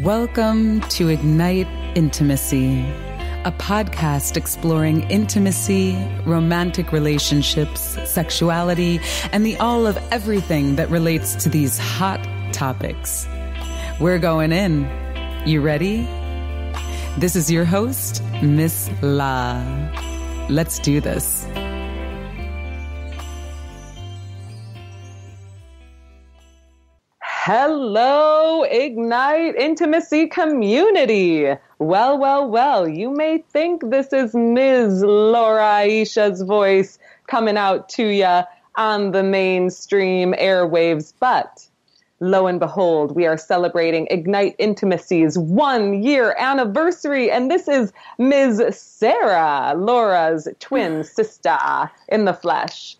Welcome to Ignite Intimacy, a podcast exploring intimacy, romantic relationships, sexuality, and the all of everything that relates to these hot topics. We're going in. You ready? This is your host, Miss La. Let's do this. Hello, Ignite Intimacy community. Well, you may think this is Ms. Laura Aisha's voice coming out to ya on the mainstream airwaves, but lo and behold, we are celebrating Ignite Intimacy's 1-year anniversary, and this is Ms. Sarah, Laura's twin sister in the flesh.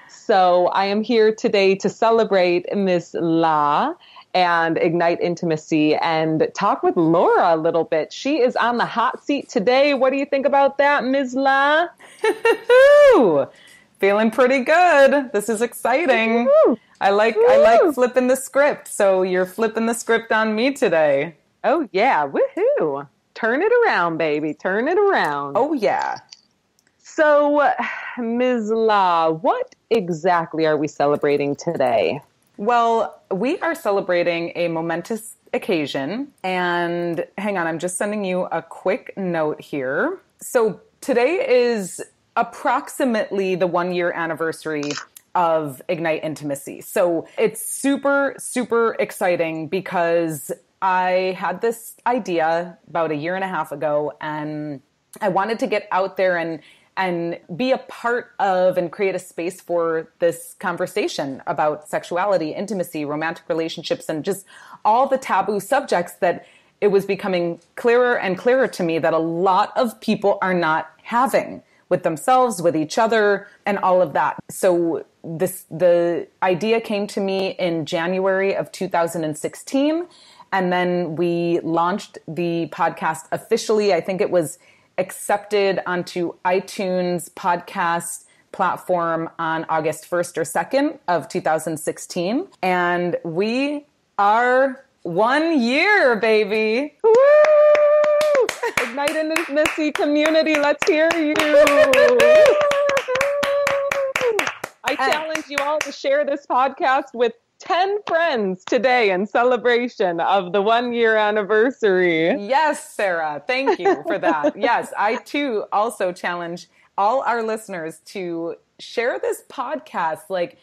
So I am here today to celebrate Miss La and Ignite Intimacy and talk with Laura a little bit. She is on the hot seat today. What do you think about that, Ms. La? Feeling pretty good. This is exciting. Woo-hoo. I like flipping the script. So you're flipping the script on me today. Oh yeah, woohoo! Turn it around, baby. Turn it around. Oh yeah. So, Ms. La, what exactly are we celebrating today? Well, we are celebrating a momentous occasion. And hang on, I'm just sending you a quick note here. So today is approximately the 1-year anniversary of Ignite Intimacy. So it's super, super exciting because I had this idea about a year and a half ago, and I wanted to get out there and be a part of and create a space for this conversation about sexuality, intimacy, romantic relationships, and just all the taboo subjects that it was becoming clearer and clearer to me that a lot of people are not having with themselves, with each other, and all of that. So the idea came to me in January of 2016, and then we launched the podcast officially. I think it was accepted onto iTunes podcast platform on August 1st or 2nd of 2016. And we are 1 year, baby. Woo! Ignite Intimacy community, let's hear you. I challenge you all to share this podcast with 10 friends today in celebration of the 1-year anniversary. Yes, Sarah. Thank you for that. Yes, I too also challenge all our listeners to share this podcast. Like,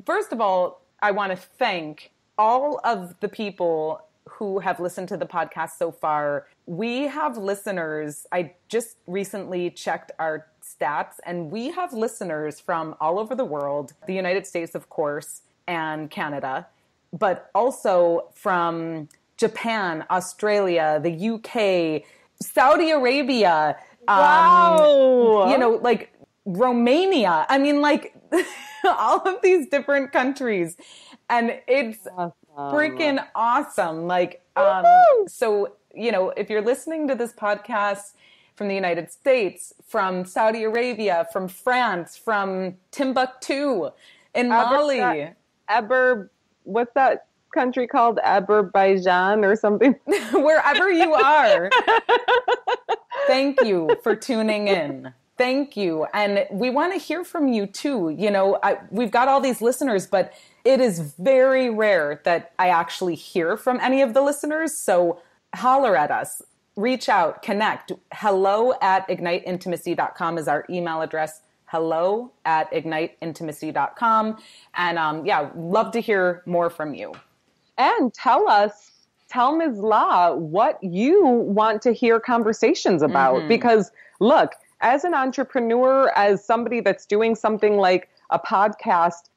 first of all, I want to thank all of the people who have listened to the podcast so far. We have listeners. I just recently checked our stats, and we have listeners from all over the world, the United States, of course, and Canada, but also from Japan, Australia, the UK, Saudi Arabia, wow, like Romania. I mean, like all of these different countries, and it's freaking awesome. Like, so, if you're listening to this podcast from the United States, from Saudi Arabia, from France, from Timbuktu, in Mali. What's that country called? Azerbaijan or something? Wherever you are. Thank you for tuning in. Thank you. And we want to hear from you too. We've got all these listeners, but it is very rare that I actually hear from any of the listeners. So holler at us, reach out, connect. hello@igniteintimacy.com is our email address. hello@igniteintimacy.com. And love to hear more from you. And tell Ms. La what you want to hear conversations about. Mm-hmm. Because look, as an entrepreneur, as somebody that's doing something like a podcast,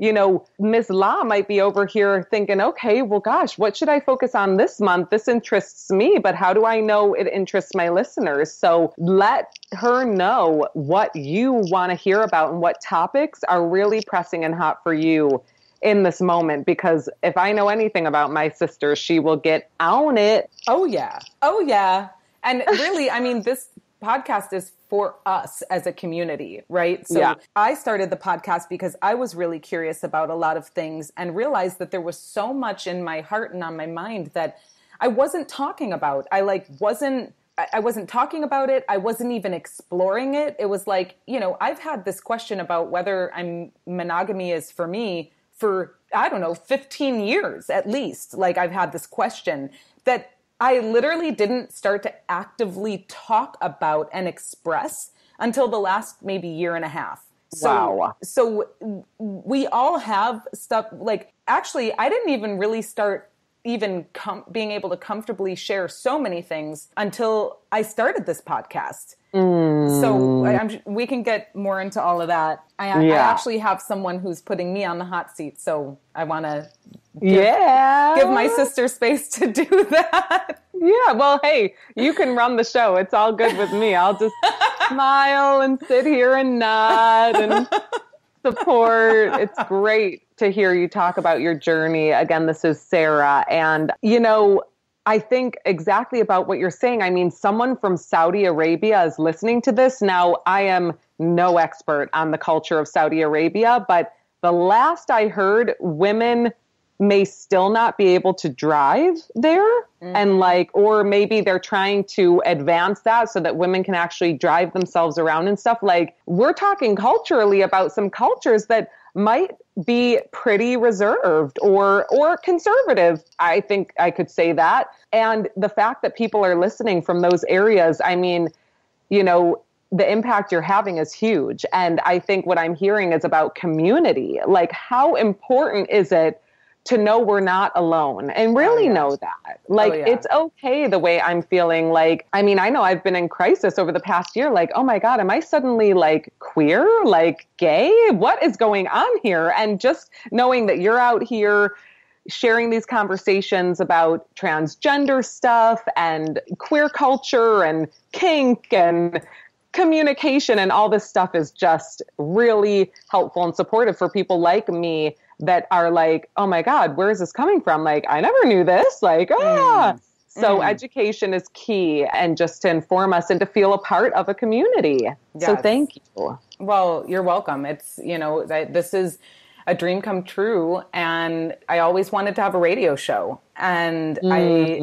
Ms. La might be over here thinking, okay, well, gosh, what should I focus on this month? This interests me, but how do I know it interests my listeners? So let her know what you want to hear about and what topics are really pressing and hot for you in this moment. Because if I know anything about my sister, she will get on it. Oh, yeah. Oh, yeah. And really, I mean, this podcast is for us as a community, right? So yeah. I started the podcast because I was really curious about a lot of things and realized that there was so much in my heart and on my mind that I wasn't talking about. I wasn't talking about it. I wasn't even exploring it. It was like, I've had this question about whether monogamy is for me for, I don't know, 15 years at least. Like I've had this question that I literally didn't start to actively talk about and express until the last maybe year and a half. Wow. So we all have stuff like, actually, I didn't even really start being able to comfortably share so many things until I started this podcast. So we can get more into all of that. I actually have someone who's putting me on the hot seat. So I want to give my sister space to do that. Yeah. Well, hey, you can run the show. It's all good with me. I'll just smile and sit here and nod and support. It's great to hear you talk about your journey. Again, this is Sarah. And, I think exactly about what you're saying. I mean, someone from Saudi Arabia is listening to this. Now, I am no expert on the culture of Saudi Arabia, but the last I heard, women may still not be able to drive there. And or maybe they're trying to advance that so that women can actually drive themselves around and stuff. Like, we're talking culturally about some cultures that might be pretty reserved or conservative. I think I could say that. And the fact that people are listening from those areas, I mean, the impact you're having is huge. And I think what I'm hearing is about community. Like, how important is it to know we're not alone and really know that, it's okay the way I'm feeling. Like, I mean, I know I've been in crisis over the past year. Like, oh my God, am I suddenly like queer, like gay? What is going on here? And just knowing that you're out here sharing these conversations about transgender stuff and queer culture and kink and communication and all this stuff is just really helpful and supportive for people like me that are like, oh my God, where is this coming from? Like, I never knew this. Like, So education is key, and just to inform us and to feel a part of a community. Yes. So thank you. Well, you're welcome. It's, this is a dream come true. And I always wanted to have a radio show. And I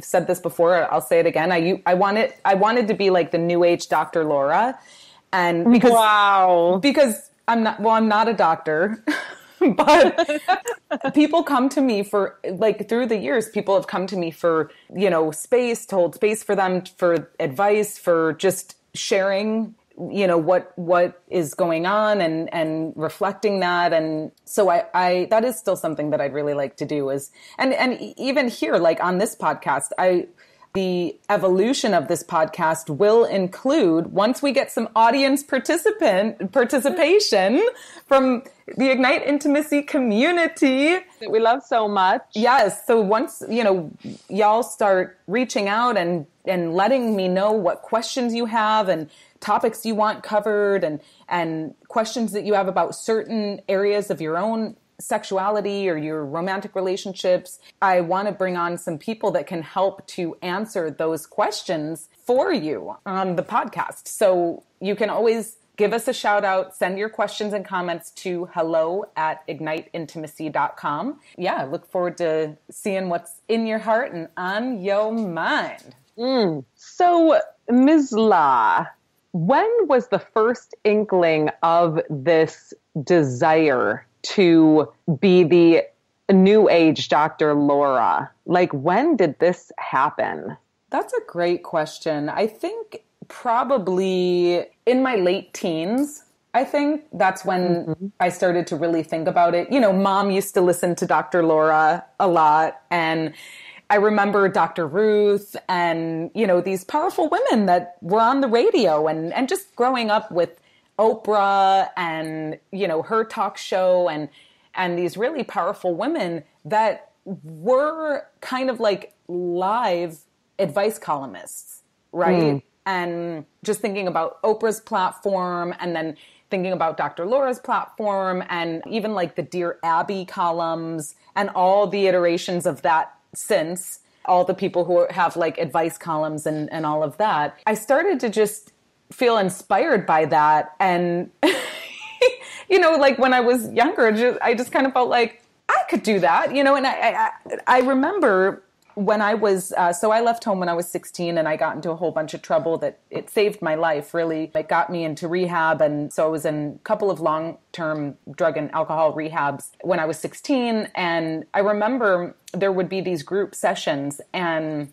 said this before, I'll say it again. I wanted to be like the new age Dr. Laura. And because I'm not a doctor, but people come to me for, like, through the years, people have come to me for, space, to hold space for them, for advice, for just sharing, what is going on and reflecting that. And so I that is still something that I'd really like to do and even here, like on this podcast, the evolution of this podcast will include, once we get some audience participation from the Ignite Intimacy community that we love so much. Yes. So once, y'all start reaching out and letting me know what questions you have and topics you want covered and questions that you have about certain areas of your own sexuality or your romantic relationships, I want to bring on some people that can help to answer those questions for you on the podcast. So you can always give us a shout out, send your questions and comments to hello@igniteintimacy.com. Yeah, I look forward to seeing what's in your heart and on your mind. So, Ms. La, when was the first inkling of this desire to be the new age Dr. Laura? Like, when did this happen? That's a great question. I think probably in my late teens. I think that's when I started to really think about it. Mom used to listen to Dr. Laura a lot, and I remember Dr. Ruth and, these powerful women that were on the radio and just growing up with Oprah and, her talk show and these really powerful women that were kind of like live advice columnists, right? And just thinking about Oprah's platform and then thinking about Dr. Laura's platform and even like the Dear Abby columns and all the iterations of that since, all the people who have like advice columns and all of that. I started to just feel inspired by that. And, like when I was younger, I just kind of felt like, I could do that, you know, and I remember when I was, so I left home when I was 16 and I got into a whole bunch of trouble that it saved my life, really. It got me into rehab. And so I was in a couple of long-term drug and alcohol rehabs when I was 16. And I remember there would be these group sessions and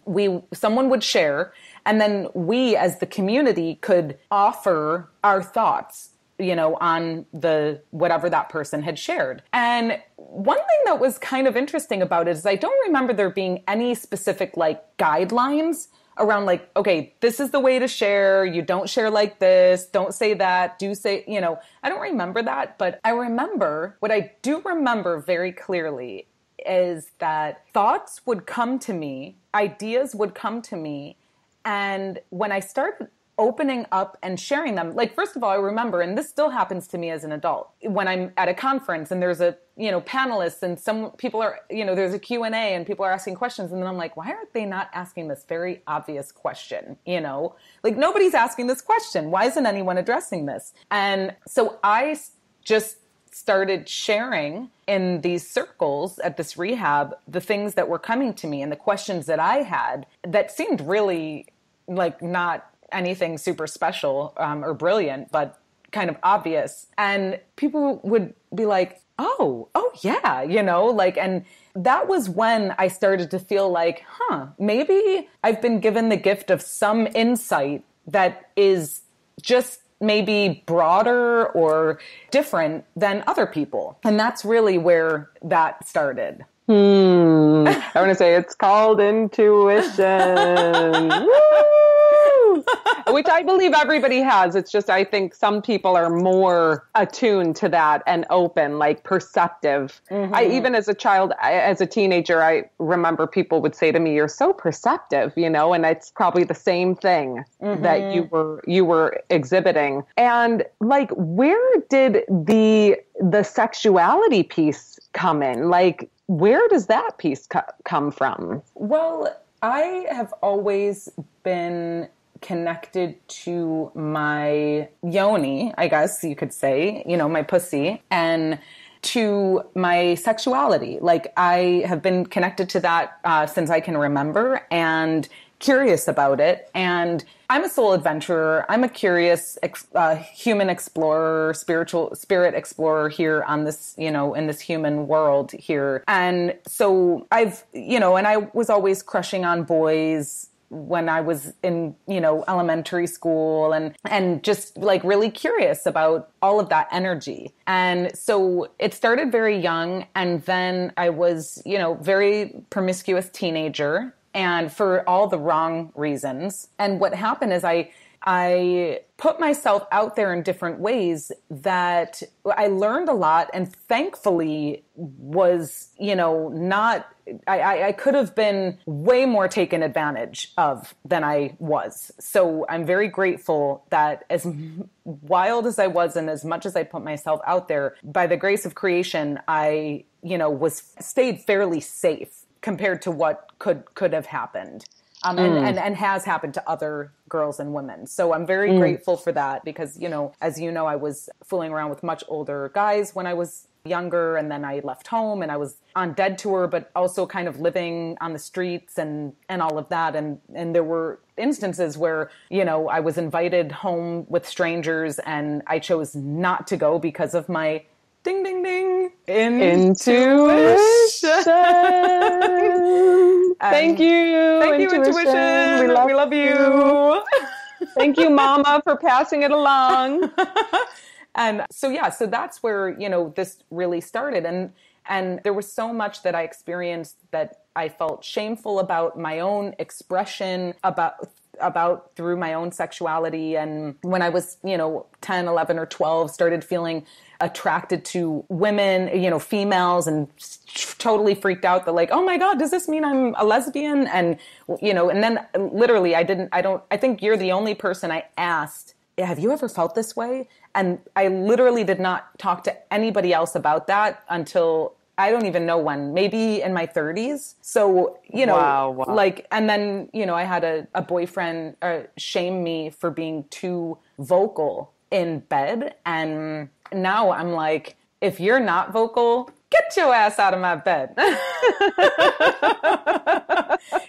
someone would share, and then we as the community could offer our thoughts, you know, on the whatever that person had shared. And one thing that was kind of interesting about it is I don't remember there being any specific like guidelines around like, okay, this is the way to share. You don't share like this. Don't say that. Do say, you know, I don't remember that. But I remember, what I do remember very clearly is that thoughts would come to me, ideas would come to me. And when I started opening up and sharing them, like, first of all, I remember, and this still happens to me as an adult, when I'm at a conference and there's a, you know, panelists and some people are, you know, there's a Q&A and people are asking questions. And then I'm like, why aren't they not asking this very obvious question? You know, like nobody's asking this question. Why isn't anyone addressing this? And so I just started sharing in these circles at this rehab, the things that were coming to me and the questions that I had that seemed really like not anything super special or brilliant, but kind of obvious. And people would be like, oh yeah, you know, like, and that was when I started to feel like, maybe I've been given the gift of some insight that is just maybe broader or different than other people. And that's really where that started. I want to say it's called intuition. Woo! Which I believe everybody has. It's just, I think some people are more attuned to that and open, like perceptive. I, even as a child, as a teenager, I remember people would say to me, you're so perceptive, you know, and it's probably the same thing that you were exhibiting. And like, where did the sexuality piece come in? Like, where does that piece come from? Well, I have always been connected to my yoni, I guess you could say, you know, my pussy, and to my sexuality. Like, I have been connected to that since I can remember and curious about it. And I'm a soul adventurer. I'm a curious human explorer, spirit explorer here on this, you know, in this human world here. And so I've, you know, and I was always crushing on boys when I was in, you know, elementary school and just like really curious about all of that energy. And so it started very young. And then I was, you know, very promiscuous teenager, and for all the wrong reasons. And what happened is I put myself out there in different ways that I learned a lot, and thankfully was, you know, not, I could have been way more taken advantage of than I was. So I'm very grateful that as wild as I was and as much as I put myself out there, by the grace of creation, I, you know, stayed fairly safe compared to what could have happened. And has happened to other girls and women. So I'm very grateful for that because, you know, as you know, I was fooling around with much older guys when I was younger, and then I left home and I was on dead tour, but also kind of living on the streets and all of that. And there were instances where, you know, I was invited home with strangers and I chose not to go because of my ding, ding, ding. Intuition. Thank you. Thank you, intuition. We love you. Thank you, Mama, for passing it along. And so, yeah, so that's where, you know, this really started. And there was so much that I experienced that I felt shameful about my own expression, about through my own sexuality. And when I was, you know, 10, 11 or 12, started feeling attracted to women, you know, females, and totally freaked out that like, oh my God, does this mean I'm a lesbian? And, you know, and then literally I think you're the only person I asked, have you ever felt this way? And I literally did not talk to anybody else about that until I don't even know when, maybe in my 30s. So, you know, wow. Like, and then, you know, I had a boyfriend shame me for being too vocal in bed. And now I'm like, if you're not vocal, Get your ass out of my bed. You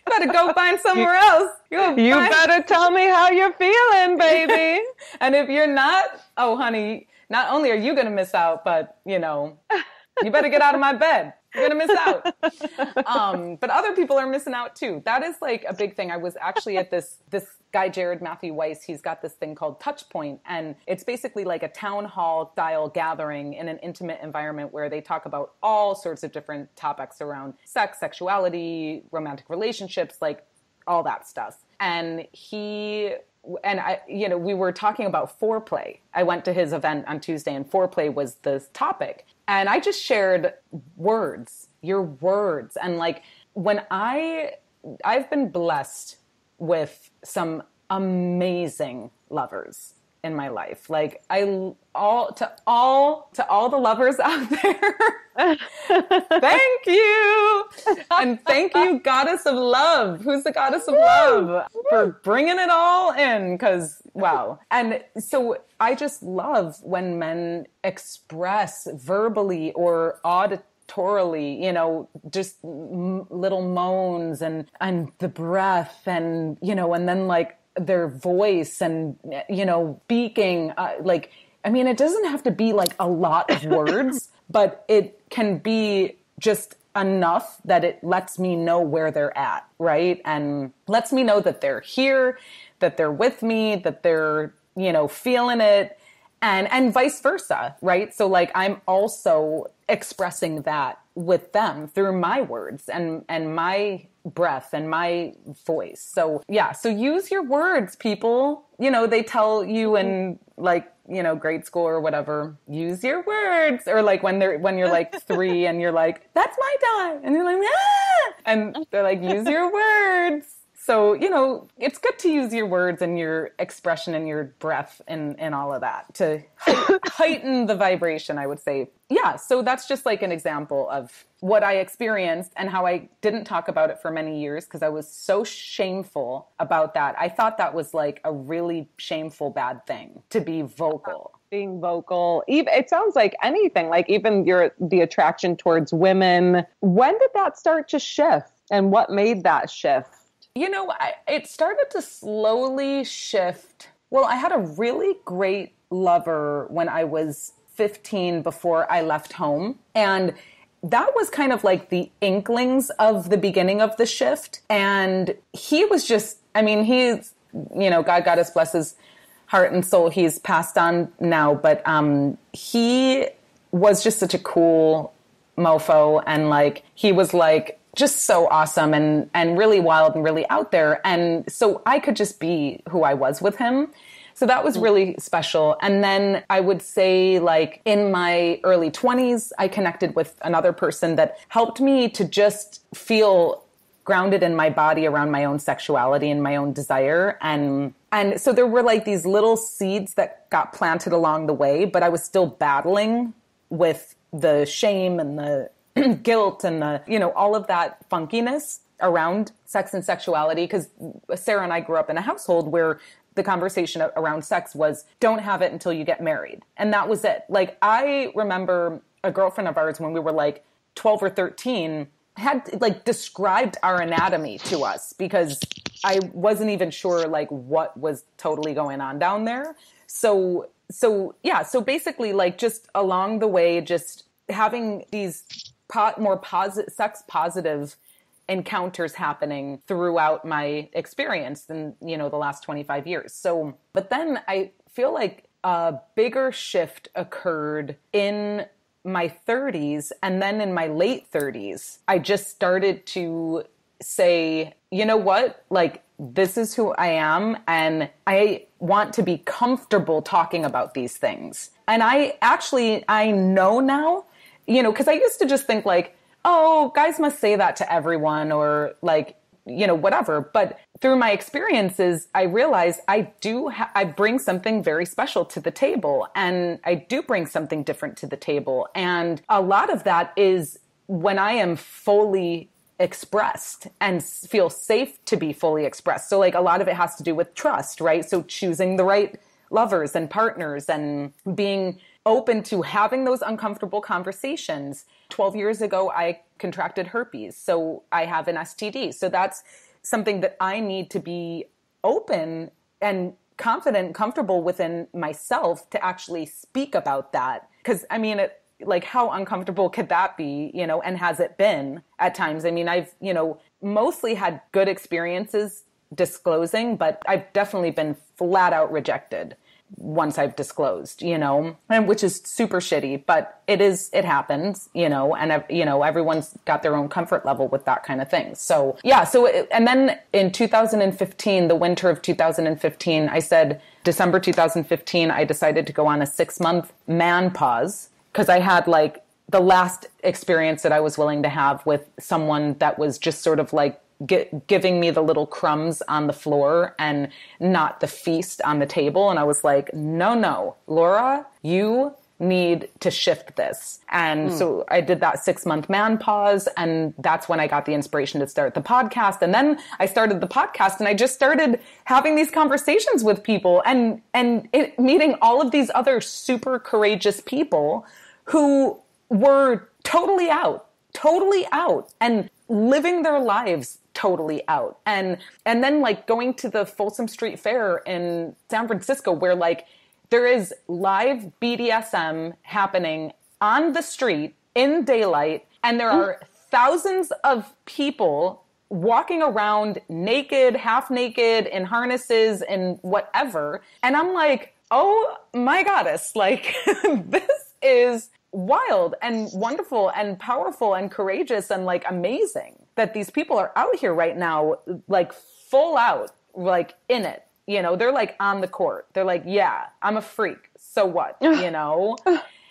better go find somewhere else. You better tell me how you're feeling, baby. And if you're not, oh, honey, not only are you going to miss out, but, you better get out of my bed. You're going to miss out. But other people are missing out too. That is like a big thing. I was actually at this guy, Jared Matthew Weiss. He's got this thing called Touch Point, and it's basically like a town hall style gathering in an intimate environment where they talk about all sorts of different topics around sex, sexuality, romantic relationships, like all that stuff. And we were talking about foreplay. I went to his event on Tuesday, and foreplay was the topic. And I just shared your words. And like, when I've been blessed with some amazing lovers in my life. Like to all the lovers out there, thank you. And thank you, Goddess of Love. Who's the Goddess of Love? For bringing it all in, because wow. And so I just love when men express verbally or auditorily, just little moans and the breath and, and then like their voice and, speaking, it doesn't have to be like a lot of words, but it can be just enough that it lets me know where they're at, right? And lets me know that they're here, that they're with me, that they're, feeling it, and vice versa, right? So like I'm also expressing that with them through my words and my breath and my voice. So yeah, so use your words, people. They tell you in like, grade school or whatever, use your words. Or like when you're like 3 and you're like, that's my time. And you're like, ah! And they're like, use your words. So, it's good to use your words and your expression and your breath and all of that to heighten the vibration, I would say. Yeah, so that's just like an example of what I experienced and how I didn't talk about it for many years because I was so shameful about that. I thought that was like a really shameful, bad thing to be vocal. Being vocal, even it sounds like anything, like even the attraction towards women. When did that start to shift and what made that shift? It started to slowly shift. Well, I had a really great lover when I was 15 before I left home. And that was kind of like the inklings of the beginning of the shift. And he was just, he's, God bless his heart and soul. He's passed on now, but he was just such a cool mofo. And like, he was like, just so awesome and really wild and really out there. And so I could just be who I was with him. So that was really special. And then I would say like in my early 20s, I connected with another person that helped me to just feel grounded in my body around my own sexuality and my own desire. And so there were like these little seeds that got planted along the way, but I was still battling with the shame and the guilt and the, all of that funkiness around sex and sexuality. Because Sarah and I grew up in a household where the conversation around sex was don't have it until you get married. And that was it. Like, I remember a girlfriend of ours when we were like 12 or 13 had like described our anatomy to us because I wasn't even sure like what was totally going on down there. So basically like just along the way, just having these more positive, sex positive encounters happening throughout my experience in, the last 25 years. So, but then I feel like a bigger shift occurred in my 30s. And then in my late 30s, I just started to say, you know what, like, this is who I am. And I want to be comfortable talking about these things. And I know now, because I used to just think like, oh, guys must say that to everyone or like, whatever. But through my experiences, I realized I bring something very special to the table, and I do bring something different to the table. And a lot of that is when I am fully expressed and feel safe to be fully expressed. So like a lot of it has to do with trust, right? So choosing the right lovers and partners and being open to having those uncomfortable conversations. 12 years ago, I contracted herpes, so I have an STD. So that's something that I need to be open and confident and comfortable within myself to actually speak about that. Because, I mean, like, how uncomfortable could that be, you know, and has it been at times? I mean, I've, you know, mostly had good experiences disclosing, but I've definitely been flat out rejected once I've disclosed, you know, and which is super shitty, but it happens, you know, and, you know, everyone's got their own comfort level with that kind of thing. So, yeah. And then in 2015, the winter of 2015, I said, December 2015, I decided to go on a 6-month man pause because I had like the last experience that I was willing to have with someone that was just sort of like giving me the little crumbs on the floor and not the feast on the table. And I was like, no, Laura, you need to shift this. And so I did that 6-month man pause. And that's when I got the inspiration to start the podcast. And then I started the podcast and I just started having these conversations with people and meeting all of these other super courageous people who were totally out and living their lives totally out. And then like going to the Folsom Street Fair in San Francisco where like there is live BDSM happening on the street in daylight. And there are thousands of people walking around naked, half naked, in harnesses and whatever. And I'm like, oh my goddess, like this is wild and wonderful and powerful and courageous and like amazing that these people are out here right now, like full out, like in it, you know, they're like on the court. They're like, yeah, I'm a freak. So what, you know?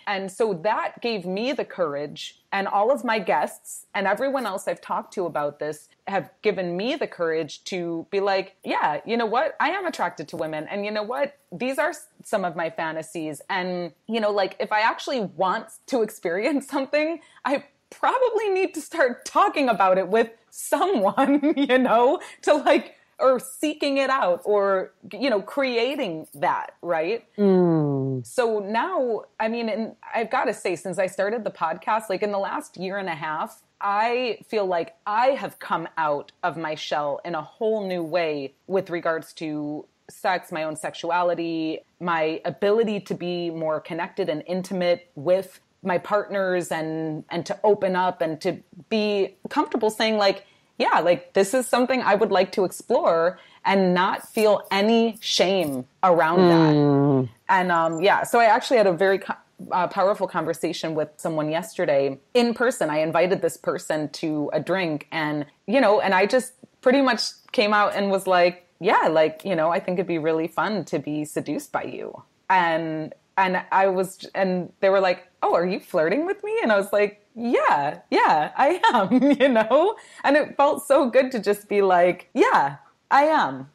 And so that gave me the courage, and all of my guests and everyone else I've talked to about this have given me the courage to be like, yeah, you know what? I am attracted to women. And you know what? These are some of my fantasies. And, you know, like if I actually want to experience something, I probably need to start talking about it with someone, you know, to like, or seeking it out or, you know, creating that, right? So now, I mean, and I've got to say, since I started the podcast, like in the last year and a half, I feel like I have come out of my shell in a whole new way with regards to sex, my own sexuality, my ability to be more connected and intimate with my partners and to open up and to be comfortable saying like, yeah, like this is something I would like to explore and not feel any shame around that. And yeah, so I actually had a very powerful conversation with someone yesterday in person. I invited this person to a drink and, you know, and I just pretty much came out and was like, yeah, like, you know, I think it'd be really fun to be seduced by you. And they were like, oh, are you flirting with me? And I was like, yeah, I am, you know? And it felt so good to just be like, yeah, I am,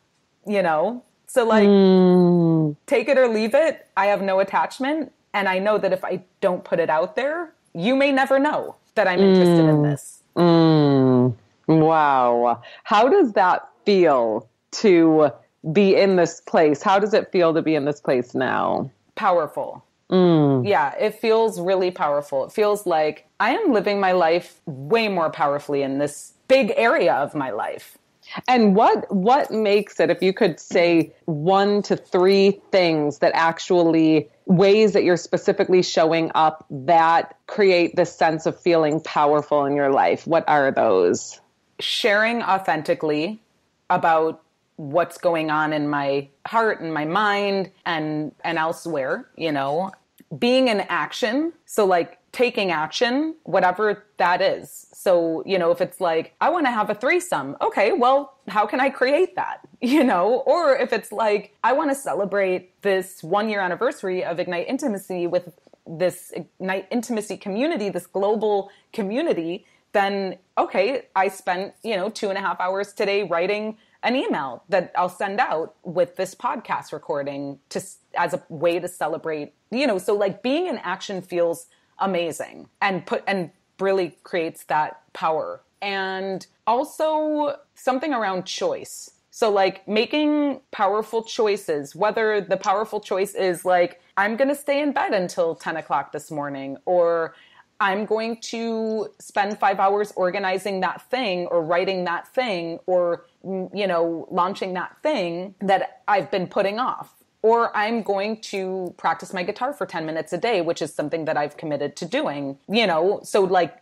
you know? So like, take it or leave it. I have no attachment. And I know that if I don't put it out there, you may never know that I'm interested in this. Wow. How does that feel to be in this place? How does it feel to be in this place now? Powerful. Yeah, it feels really powerful. It feels like I am living my life way more powerfully in this big area of my life. And what makes it, if you could say 1 to 3 things that actually, ways that you're specifically showing up that create this sense of feeling powerful in your life, what are those? Sharing authentically about what's going on in my heart and my mind and elsewhere, you know, being in action. So like taking action, whatever that is. So, you know, if it's like, I want to have a threesome. Okay, well, how can I create that? You know, or if it's like, I want to celebrate this 1-year anniversary of Ignite Intimacy with this Ignite Intimacy community, this global community, then, okay, I spent, you know, 2.5 hours today writing an email that I'll send out with this podcast recording as a way to celebrate, you know, so like being in action feels amazing and really creates that power. And also something around choice. So like making powerful choices, whether the powerful choice is like, I'm going to stay in bed until 10 o'clock this morning, or I'm going to spend 5 hours organizing that thing or writing that thing or, launching that thing that I've been putting off. Or I'm going to practice my guitar for 10 minutes a day, which is something that I've committed to doing, so like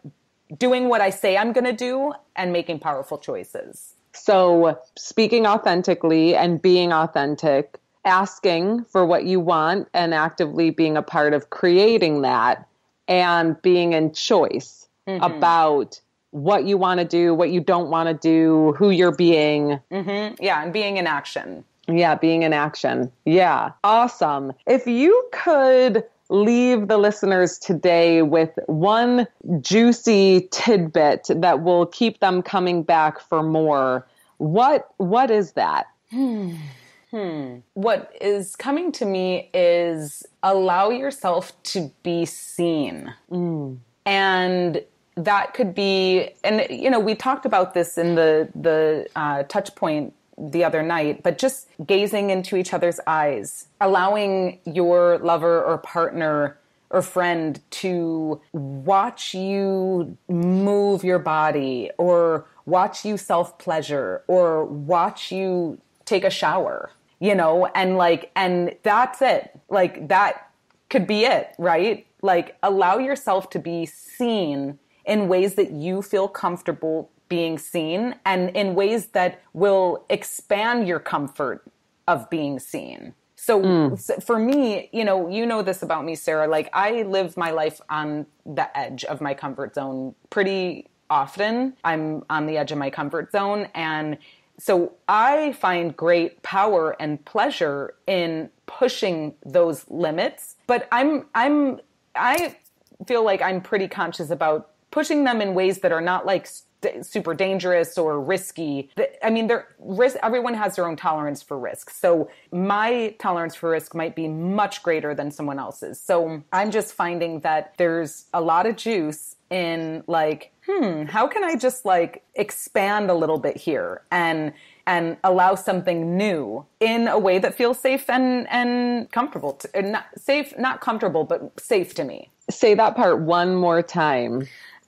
doing what I say I'm going to do and making powerful choices. So speaking authentically and being authentic, asking for what you want and actively being a part of creating that, and being in choice about what you want to do, what you don't want to do, who you're being. Yeah, and being in action. Yeah, being in action. Yeah, awesome. If you could leave the listeners today with one juicy tidbit that will keep them coming back for more, what is that? What is coming to me is allow yourself to be seen. And that could be, and we talked about this in the touch point the other night, but just gazing into each other's eyes, allowing your lover or partner or friend to watch you move your body or watch you self-pleasure or watch you take a shower, and that's it. Like that could be it, right? Like allow yourself to be seen in ways that you feel comfortable being seen and in ways that will expand your comfort of being seen. So for me, you know this about me, Sarah, like I live my life on the edge of my comfort zone pretty often. I'm on the edge of my comfort zone. And so I find great power and pleasure in pushing those limits, but I feel like I'm pretty conscious about pushing them in ways that are not like super dangerous or risky. I mean, everyone has their own tolerance for risk. So my tolerance for risk might be much greater than someone else's. So I'm just finding that there's a lot of juice in like, how can I just like expand a little bit here and allow something new in a way that feels safe and comfortable, not comfortable, but safe to me. Say that part one more time.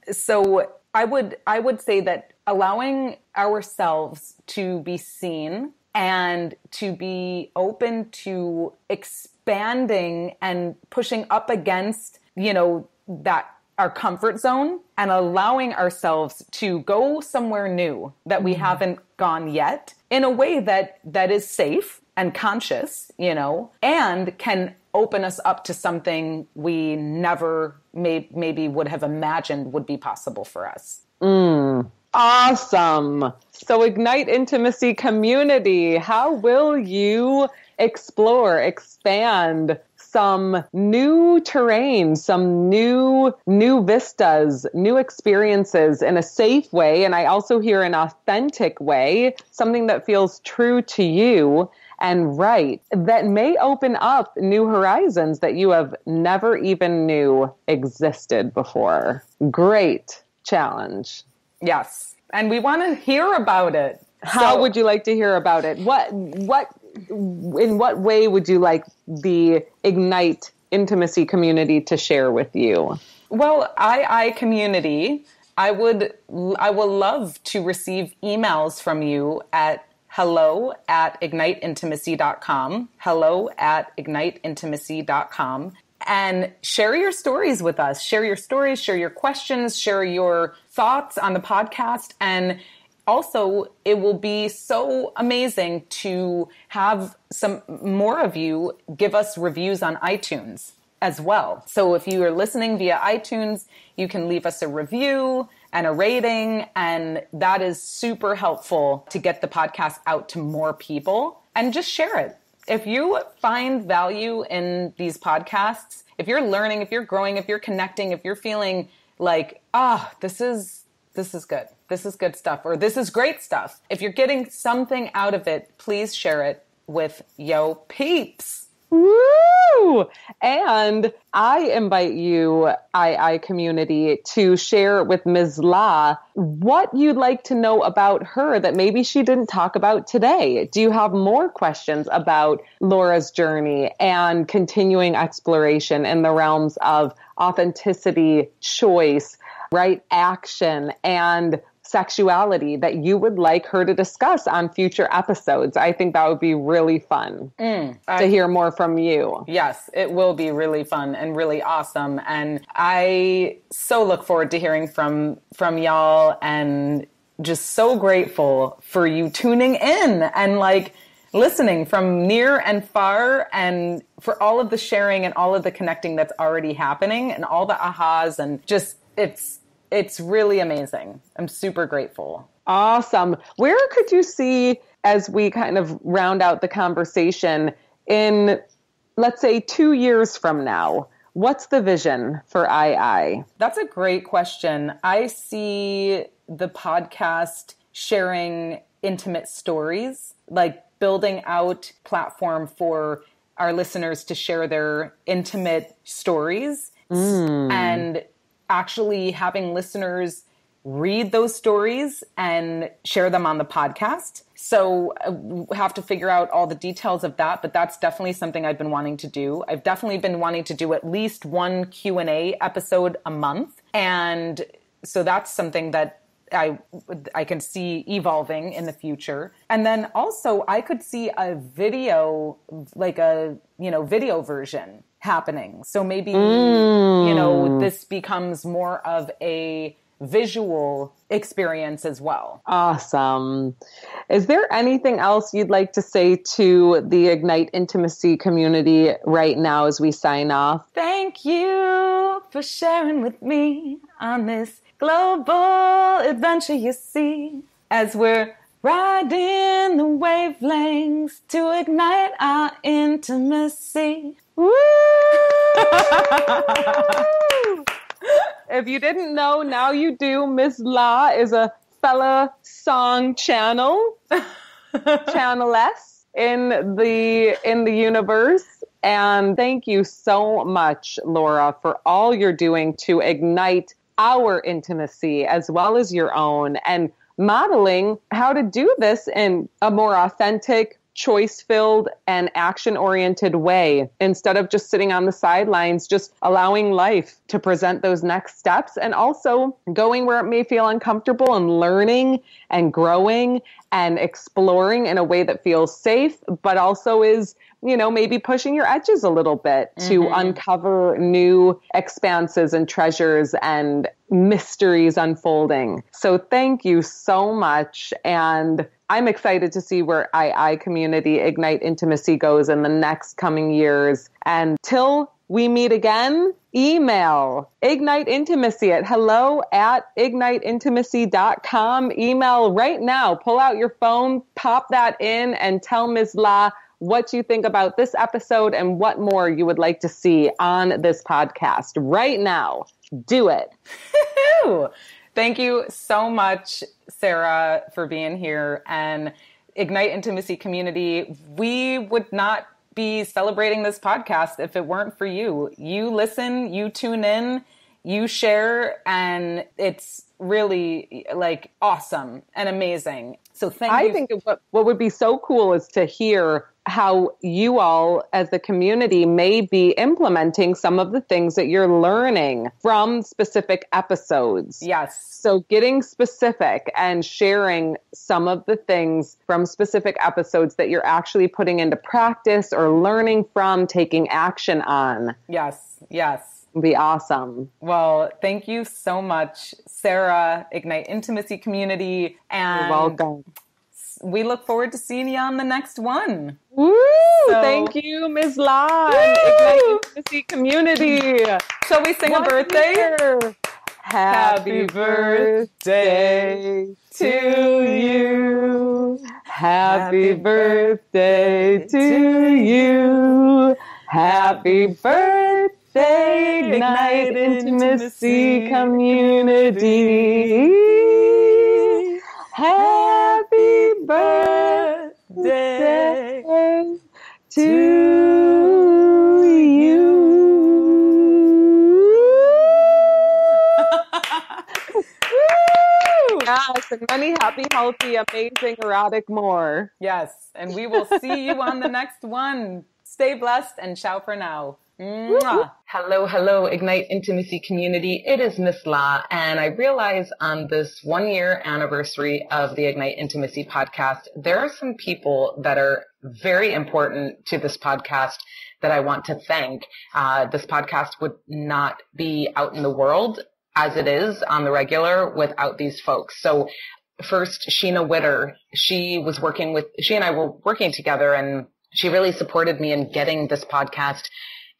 So I would say that allowing ourselves to be seen and to be open to expanding and pushing up against, that our comfort zone and allowing ourselves to go somewhere new that we haven't gone yet in a way that is safe and conscious, and can open us up to something we never maybe would have imagined would be possible for us. Awesome. So Ignite Intimacy community, how will you explore, expand some new terrain, some new vistas, new experiences in a safe way? And I also hear an authentic way, something that feels true to you and right, that may open up new horizons that you have never even knew existed before. Great challenge. Yes. And we want to hear about it. How would you like to hear about it? In what way would you like the Ignite Intimacy community to share with you? Well, I community, I will love to receive emails from you at hello@igniteintimacy.com, hello@igniteintimacy.com, and share your stories with us. Share your stories, share your questions, share your thoughts on the podcast. And also, it will be so amazing to have some more of you give us reviews on iTunes as well. So if you are listening via iTunes, you can leave us a review and a rating, and that is super helpful to get the podcast out to more people. And just share it. If you find value in these podcasts, if you're learning, if you're growing, if you're connecting, if you're feeling like, this is good. This is good stuff, or this is great stuff. If you're getting something out of it, please share it with yo peeps. Woo! And I invite you, II community, to share with Ms. La what you'd like to know about her that maybe she didn't talk about today. Do you have more questions about Laura's journey and continuing exploration in the realms of authenticity, choice, right action, and sexuality that you would like her to discuss on future episodes? I think that would be really fun to hear more from you. Yes, it will be really fun and really awesome. And I so look forward to hearing from y'all, and just so grateful for you tuning in and like listening from near and far, and for all of the sharing and all of the connecting that's already happening and all the ahas, and just it's really amazing. I'm super grateful. Awesome. Where could you see, as we kind of round out the conversation, in, let's say, 2 years from now? What's the vision for II? That's a great question. I see the podcast sharing intimate stories, like building out platform for our listeners to share their intimate stories, and actually having listeners read those stories and share them on the podcast. So we have to figure out all the details of that, but that's definitely something I've been wanting to do. I've definitely been wanting to do at least one Q&A episode a month. And so that's something that I can see evolving in the future. And then also I could see a video, like a, video version happening. So maybe, this becomes more of a visual experience as well. Awesome. Is there anything else you'd like to say to the Ignite Intimacy community right now as we sign off? Thank you for sharing with me on this global adventure, you see, as we're riding the wavelengths to ignite our intimacy. Woo! If you didn't know, now you do. Ms. La is a fella song channeless in the universe. And thank you so much, Laura, for all you're doing to ignite our intimacy as well as your own, and modeling how to do this in a more authentic, choice-filled, and action-oriented way, instead of just sitting on the sidelines, just allowing life to present those next steps, and also going where it may feel uncomfortable and learning and growing and exploring in a way that feels safe, but also is, maybe pushing your edges a little bit to uncover new expanses and treasures and mysteries unfolding. So thank you so much. And I'm excited to see where II community Ignite Intimacy goes in the next coming years. And till we meet again, email Ignite Intimacy at hello@igniteintimacy.com. Email right now. Pull out your phone, pop that in, and tell Ms. La what you think about this episode and what more you would like to see on this podcast right now. Do it. Thank you so much, Sarah, for being here. And Ignite Intimacy community, we would not be celebrating this podcast if it weren't for you. You listen, you tune in, you share, and it's really like awesome and amazing. So thank you. I think what would be so cool is to hear how you all as the community may be implementing some of the things that you're learning from specific episodes. Yes. So getting specific and sharing some of the things from specific episodes that you're actually putting into practice or learning from, taking action on. Yes. Yes. It'd be awesome. Well, thank you so much, Sarah, Ignite Intimacy community. And you're welcome. We look forward to seeing you on the next one. Woo! Thank you, Ms. La, and Ignite Intimacy community. Shall we sing a birthday? Year. Happy birthday to you. Happy birthday to you. Happy birthday, Ignite Intimacy community. Happy birthday to many happy, healthy, amazing, erotic more. Yes. And we will see you on the next one. Stay blessed and ciao for now. Mwah. Hello, Ignite Intimacy community. It is Miss La, and I realize on this 1-year anniversary of the Ignite Intimacy podcast, there are some people that are very important to this podcast that I want to thank. This podcast would not be out in the world as it is on the regular without these folks. So first, Sheena Witter, she and I were working together, and she really supported me in getting this podcast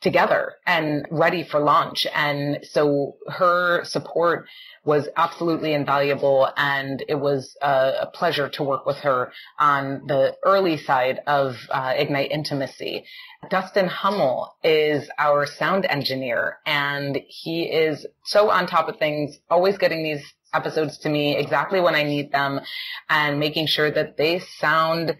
together and ready for launch. And so her support was absolutely invaluable, and it was a pleasure to work with her on the early side of Ignite Intimacy. Dustin Hummel is our sound engineer, and he is so on top of things, always getting these episodes to me exactly when I need them and making sure that they sound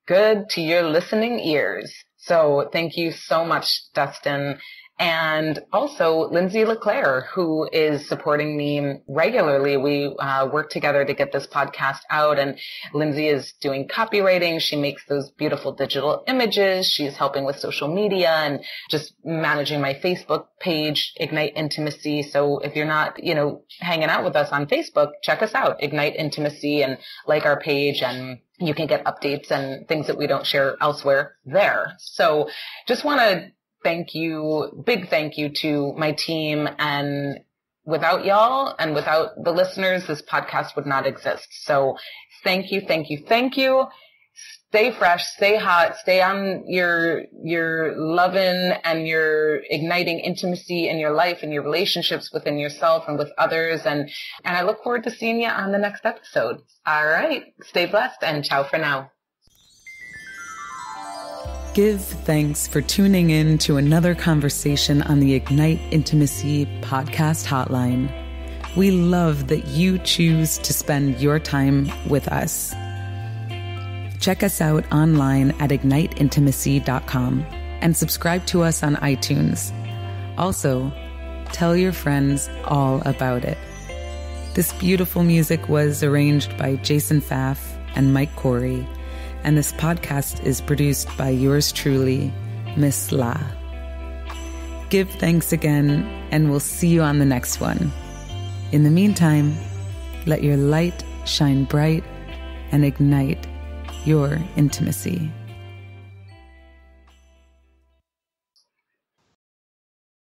good to your listening ears. So thank you so much, Dustin. And also Lindsay Leclair, who is supporting me regularly. We work together to get this podcast out, and Lindsay is doing copywriting. She makes those beautiful digital images. She's helping with social media and just managing my Facebook page, Ignite Intimacy. So if you're not, hanging out with us on Facebook, check us out, Ignite Intimacy, and like our page, and you can get updates and things that we don't share elsewhere there. So just want to big thank you to my team. And without y'all and without the listeners, this podcast would not exist. So thank you. Stay fresh, stay hot, stay on your loving and your igniting intimacy in your life and your relationships within yourself and with others. And I look forward to seeing you on the next episode. All right. Stay blessed and ciao for now. Give thanks for tuning in to another conversation on the Ignite Intimacy podcast hotline. We love that you choose to spend your time with us. Check us out online at igniteintimacy.com and subscribe to us on iTunes. Also, tell your friends all about it. This beautiful music was arranged by Jason Pfaff and Mike Corey, and this podcast is produced by yours truly, Miss La. Give thanks again, and we'll see you on the next one. In the meantime, let your light shine bright and ignite your intimacy.